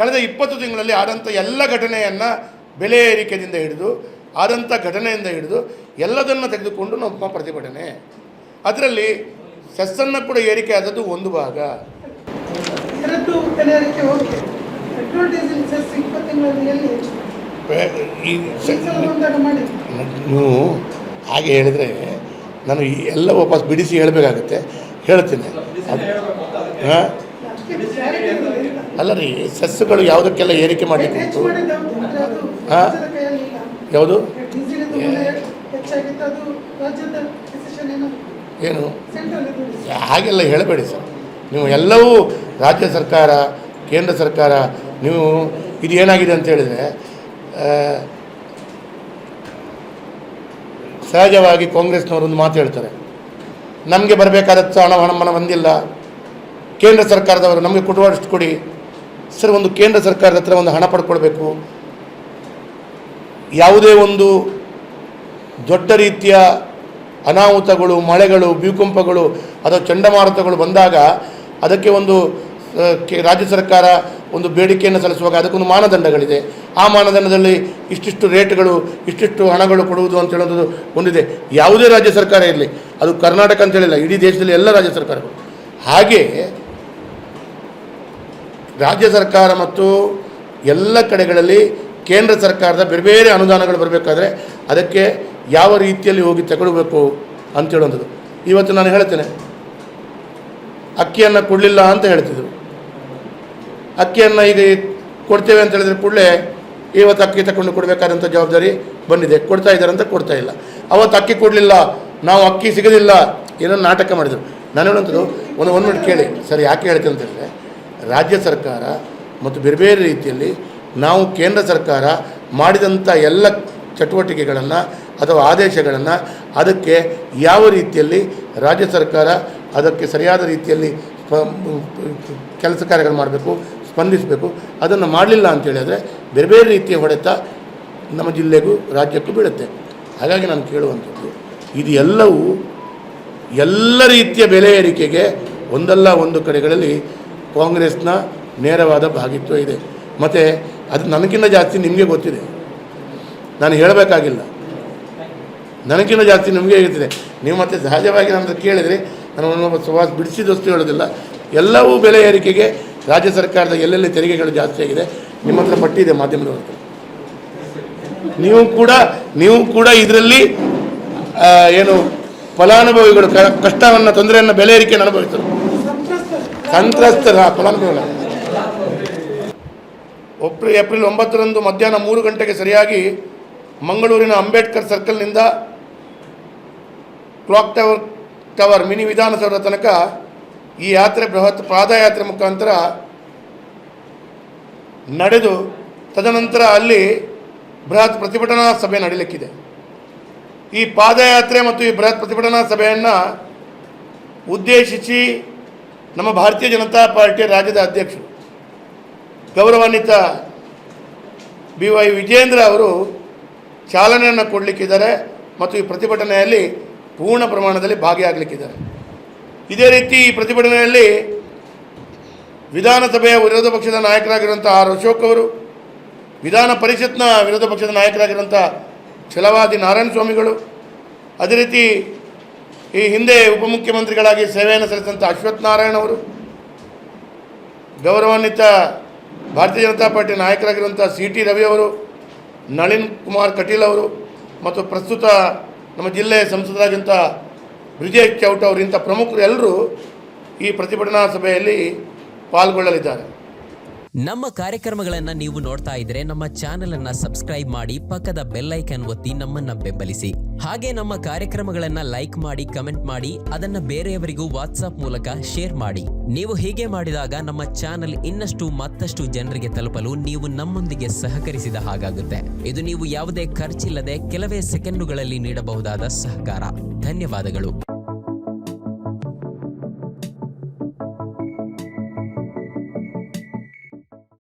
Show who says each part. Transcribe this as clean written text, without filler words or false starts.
Speaker 1: ಕಳೆದ 20 ತಿಂಗಳಲ್ಲಿ ಆದಂಥ ಎಲ್ಲ ಘಟನೆಯನ್ನು ಬೆಲೆ ಏರಿಕೆಯಿಂದ ಹಿಡಿದು ಆದಂಥ ಘಟನೆಯಿಂದ ಹಿಡಿದು ಎಲ್ಲದನ್ನು ತೆಗೆದುಕೊಂಡು ನಮ್ಮ ಪ್ರತಿಭಟನೆ. ಅದರಲ್ಲಿ ಸೆಸ್ಸನ್ನು ಕೂಡ ಏರಿಕೆ ಆದದ್ದು ಒಂದು ಭಾಗ. ನೀವು ಹಾಗೆ ಹೇಳಿದರೆ ನಾನು ಎಲ್ಲ ವಾಪಸ್ ಬಿಡಿಸಿ ಹೇಳಬೇಕಾಗತ್ತೆ. ಹೇಳ್ತೀನಿ. ಹಾಂ ಅಲ್ಲ ರೀ, ಸೆಸ್ಸುಗಳು ಯಾವುದಕ್ಕೆಲ್ಲ ಏರಿಕೆ ಮಾಡಲಿಕ್ಕೆ ಉಂಟು? ಹಾಂ ಯಾವುದು ಏನು ಹಾಗೆಲ್ಲ ಹೇಳಬೇಡಿ ಸರ್. ನೀವು ಎಲ್ಲವೂ ರಾಜ್ಯ ಸರ್ಕಾರ ಕೇಂದ್ರ ಸರ್ಕಾರ ನೀವು ಇದು ಏನಾಗಿದೆ ಅಂತ ಹೇಳಿದರೆ ಸಹಜವಾಗಿ ಕಾಂಗ್ರೆಸ್ನವರು ಒಂದು ಮಾತು ಹೇಳ್ತಾರೆ, ನಮಗೆ ಬರಬೇಕಾದ ಹಣ ಬಂದಿಲ್ಲ, ಕೇಂದ್ರ ಸರ್ಕಾರದವರು ನಮಗೆ ಕೊಡುವಷ್ಟು ಕೊಡಿ. ಸರ್, ಒಂದು ಕೇಂದ್ರ ಸರ್ಕಾರದ ಹತ್ರ ಒಂದು ಹಣ ಪಡ್ಕೊಳ್ಬೇಕು. ಯಾವುದೇ ಒಂದು ದೊಡ್ಡ ರೀತಿಯ ಅನಾಹುತಗಳು, ಮಳೆಗಳು, ಭೂಕಂಪಗಳು ಅಥವಾ ಚಂಡಮಾರುತಗಳು ಬಂದಾಗ ಅದಕ್ಕೆ ಒಂದು ರಾಜ್ಯ ಸರ್ಕಾರ ಒಂದು ಬೇಡಿಕೆಯನ್ನು ಸಲ್ಲಿಸುವಾಗ ಅದಕ್ಕೊಂದು ಮಾನದಂಡಗಳಿದೆ. ಆ ಮಾನದಂಡದಲ್ಲಿ ಇಷ್ಟಿಷ್ಟು ರೇಟ್ಗಳು, ಇಷ್ಟಿಷ್ಟು ಹಣಗಳು ಕೊಡುವುದು ಅಂತ ಹೇಳೋದು ಒಂದಿದೆ. ಯಾವುದೇ ರಾಜ್ಯ ಸರ್ಕಾರ ಇರಲಿ, ಅದು ಕರ್ನಾಟಕ ಅಂತ ಹೇಳಿಲ್ಲ, ಇಡೀ ದೇಶದಲ್ಲಿ ಎಲ್ಲ ರಾಜ್ಯ ಸರ್ಕಾರಗಳು ಹಾಗೆ ರಾಜ್ಯ ಸರ್ಕಾರ ಮತ್ತು ಎಲ್ಲ ಕಡೆಗಳಲ್ಲಿ ಕೇಂದ್ರ ಸರ್ಕಾರದ ಬೇರೆ ಬೇರೆ ಅನುದಾನಗಳು ಬರಬೇಕಾದ್ರೆ ಅದಕ್ಕೆ ಯಾವ ರೀತಿಯಲ್ಲಿ ಹೋಗಿ ತಗೊಳ್ಬೇಕು ಅಂತೇಳುವಂಥದ್ದು. ಇವತ್ತು ನಾನು ಹೇಳ್ತೇನೆ, ಅಕ್ಕಿಯನ್ನು ಕೊಡಲಿಲ್ಲ ಅಂತ ಹೇಳ್ತಿದ್ರು. ಅಕ್ಕಿಯನ್ನು ಈಗ ಕೊಡ್ತೇವೆ ಅಂತ ಹೇಳಿದ್ರೆ ಕೂಡಲೇ ಇವತ್ತು ಅಕ್ಕಿ ತಗೊಂಡು ಕೊಡಬೇಕಾದಂಥ ಜವಾಬ್ದಾರಿ ಬಂದಿದೆ. ಕೊಡ್ತಾ ಇದ್ದಾರೆ ಅಂತ ಕೊಡ್ತಾ ಇಲ್ಲ. ಅವತ್ತು ಅಕ್ಕಿ ಕೊಡಲಿಲ್ಲ, ನಾವು ಅಕ್ಕಿ ಸಿಗೋದಿಲ್ಲ, ಏನೋ ನಾಟಕ ಮಾಡಿದರು. ನಾನು ಹೇಳುವಂಥದ್ದು ಒಂದು ಮಿನಿಟ್ ಕೇಳಿ ಸರ್. ಯಾಕೆ ಹೇಳ್ತೇನೆ ಅಂತ ಹೇಳಿದ್ರೆ, ರಾಜ್ಯ ಸರ್ಕಾರ ಮತ್ತು ಬೇರೆ ಬೇರೆ ರೀತಿಯಲ್ಲಿ ನಾವು ಕೇಂದ್ರ ಸರ್ಕಾರ ಮಾಡಿದಂಥ ಎಲ್ಲ ಚಟುವಟಿಕೆಗಳನ್ನು ಅಥವಾ ಆದೇಶಗಳನ್ನು ಅದಕ್ಕೆ ಯಾವ ರೀತಿಯಲ್ಲಿ ರಾಜ್ಯ ಸರ್ಕಾರ ಅದಕ್ಕೆ ಸರಿಯಾದ ರೀತಿಯಲ್ಲಿ ಕೆಲಸ ಕಾರ್ಯಗಳು ಮಾಡಬೇಕು, ಸ್ಪಂದಿಸಬೇಕು, ಅದನ್ನು ಮಾಡಲಿಲ್ಲ ಅಂತೇಳಿದರೆ ಬೇರೆ ಬೇರೆ ರೀತಿಯ ಹೊಡೆತ ನಮ್ಮ ಜಿಲ್ಲೆಗೂ ರಾಜ್ಯಕ್ಕೂ ಬೀಳುತ್ತೆ. ಹಾಗಾಗಿ ನಾನು ಕೇಳುವಂಥದ್ದು, ಇದು ಎಲ್ಲವೂ ಎಲ್ಲ ರೀತಿಯ ಬೆಲೆ ಏರಿಕೆಗೆ ಒಂದಲ್ಲ ಒಂದು ಕಡೆಗಳಲ್ಲಿ ಕಾಂಗ್ರೆಸ್ನ ನೇರವಾದ ಭಾಗಿತ್ವ ಇದೆ. ಮತ್ತು ಅದು ನನಗಿಂತ ಜಾಸ್ತಿ ನಿಮಗೆ ಗೊತ್ತಿದೆ, ನಾನು ಹೇಳಬೇಕಾಗಿಲ್ಲ. ನನಗಿಂತ ಜಾಸ್ತಿ ನಿಮಗೆ ಗೊತ್ತಿದೆ. ನೀವು ಮತ್ತೆ ಸಹಜವಾಗಿ ನನ್ನ ಕೇಳಿದರೆ ನಾನು ಸುವಾಸ ಬಿಡಿಸಿದಷ್ಟು ಹೇಳೋದಿಲ್ಲ. ಎಲ್ಲವೂ ಬೆಲೆ ಏರಿಕೆಗೆ ರಾಜ್ಯ ಸರ್ಕಾರದ ಎಲ್ಲೆಲ್ಲಿ ತೆರಿಗೆಗಳು ಜಾಸ್ತಿ ಆಗಿದೆ ನಿಮ್ಮ ಹತ್ರ ಪಟ್ಟಿ ಇದೆ ಮಾಧ್ಯಮದವರು. ನೀವು ಕೂಡ ಇದರಲ್ಲಿ ಏನು ಫಲಾನುಭವಿಗಳು ಕಷ್ಟವನ್ನು ತೊಂದರೆಯನ್ನು ಬೆಲೆ ಏರಿಕೆಯನ್ನು ಅನುಭವಿಸ್ತಾರೆ, ಸಂತ್ರಸ್ತರ ಫಲಾನುಭವಿಗಳು. ಏಪ್ರಿಲ್ 9ರಂದು ಮಧ್ಯಾಹ್ನ 3 ಗಂಟೆಗೆ ಸರಿಯಾಗಿ ಮಂಗಳೂರಿನ ಅಂಬೇಡ್ಕರ್ ಸರ್ಕಲ್ನಿಂದ ಕ್ಲಾಕ್ ಟವರ್ ಮಿನಿ ವಿಧಾನಸೌಧ ತನಕ ಈ ಯಾತ್ರೆ ಬೃಹತ್ ಪಾದಯಾತ್ರೆ ಮುಖಾಂತರ ನಡೆದು ತದನಂತರ ಅಲ್ಲಿ ಬೃಹತ್ ಪ್ರತಿಭಟನಾ ಸಭೆ ನಡೆಯಲಿಕ್ಕಿದೆ. ಈ ಪಾದಯಾತ್ರೆ ಮತ್ತು ಈ ಬೃಹತ್ ಪ್ರತಿಭಟನಾ ಸಭೆಯನ್ನು ಉದ್ದೇಶಿಸಿ ನಮ್ಮ ಭಾರತೀಯ ಜನತಾ ಪಾರ್ಟಿಯ ರಾಜ್ಯದ ಅಧ್ಯಕ್ಷರು ಗೌರವಾನ್ವಿತ BY ವಿಜೇಂದ್ರ ಅವರು ಚಾಲನೆಯನ್ನು ಕೊಡಲಿಕ್ಕಿದ್ದಾರೆ ಮತ್ತು ಈ ಪ್ರತಿಭಟನೆಯಲ್ಲಿ ಪೂರ್ಣ ಪ್ರಮಾಣದಲ್ಲಿ ಭಾಗಿಯಾಗಲಿಕ್ಕಿದ್ದಾರೆ. ಇದೇ ರೀತಿ ಈ ಪ್ರತಿಭಟನೆಯಲ್ಲಿ ವಿಧಾನಸಭೆಯ ವಿರೋಧ ಪಕ್ಷದ ನಾಯಕರಾಗಿರುವಂಥ R. ಅಶೋಕ್ ಅವರು, ವಿಧಾನ ಪರಿಷತ್ನ ವಿರೋಧ ಪಕ್ಷದ ನಾಯಕರಾಗಿರುವಂಥ ಛಲವಾದಿ ನಾರಾಯಣಸ್ವಾಮಿಗಳು, ಅದೇ ರೀತಿ ಈ ಹಿಂದೆ ಉಪಮುಖ್ಯಮಂತ್ರಿಗಳಾಗಿ ಸೇವೆಯನ್ನು ಸಲ್ಲಿಸಿದಂಥ ಅಶ್ವಥ್ ನಾರಾಯಣ ಅವರು, ಗೌರವಾನ್ವಿತ ಭಾರತೀಯ ಜನತಾ ಪಾರ್ಟಿ ನಾಯಕರಾಗಿರುವಂಥ CT ರವಿ ಅವರು, ನಳಿನ್ ಕುಮಾರ್ ಕಟೀಲ್ ಅವರು ಮತ್ತು ಪ್ರಸ್ತುತ ನಮ್ಮ ಜಿಲ್ಲೆಯ ಸಂಸದರಾಗಿಂಥ ಬ್ರಿಜೇಶ್ ಚೌಟ ಅವರು, ಇಂಥ ಪ್ರಮುಖರು ಎಲ್ಲರೂ ಈ ಪ್ರತಿಭಟನಾ ಸಭೆಯಲ್ಲಿ ಪಾಲ್ಗೊಳ್ಳಲಿದ್ದಾರೆ.
Speaker 2: ನಮ್ಮ ಕಾರ್ಯಕ್ರಮಗಳನ್ನು ನೀವು ನೋಡ್ತಾ ಇದ್ರೆ ನಮ್ಮ ಚಾನೆಲ್ ಅನ್ನ ಸಬ್ಸ್ಕ್ರೈಬ್ ಮಾಡಿ, ಪಕ್ಕದ ಬೆಲ್ ಐಕಾನ್ ಒತ್ತಿ ನಮ್ಮನ್ನ ಬೆಂಬಲಿಸಿ. ಹಾಗೆ ನಮ್ಮ ಕಾರ್ಯಕ್ರಮಗಳನ್ನ ಲೈಕ್ ಮಾಡಿ, ಕಮೆಂಟ್ ಮಾಡಿ, ಅದನ್ನ ಬೇರೆಯವರಿಗೂ ವಾಟ್ಸ್ಆಪ್ ಮೂಲಕ ಶೇರ್ ಮಾಡಿ. ನೀವು ಹೀಗೆ ಮಾಡಿದಾಗ ನಮ್ಮ ಚಾನೆಲ್ ಮತ್ತಷ್ಟು ಜನರಿಗೆ ತಲುಪಲು ನೀವು ನಮ್ಮೊಂದಿಗೆ ಸಹಕರಿಸಿದ ಹಾಗಾಗುತ್ತೆ. ಇದು ನೀವು ಯಾವುದೇ ಖರ್ಚಿಲ್ಲದೆ ಕೆಲವೇ ಸೆಕೆಂಡುಗಳಲ್ಲಿ ನೀಡಬಹುದಾದ ಸಹಕಾರ. ಧನ್ಯವಾದಗಳು.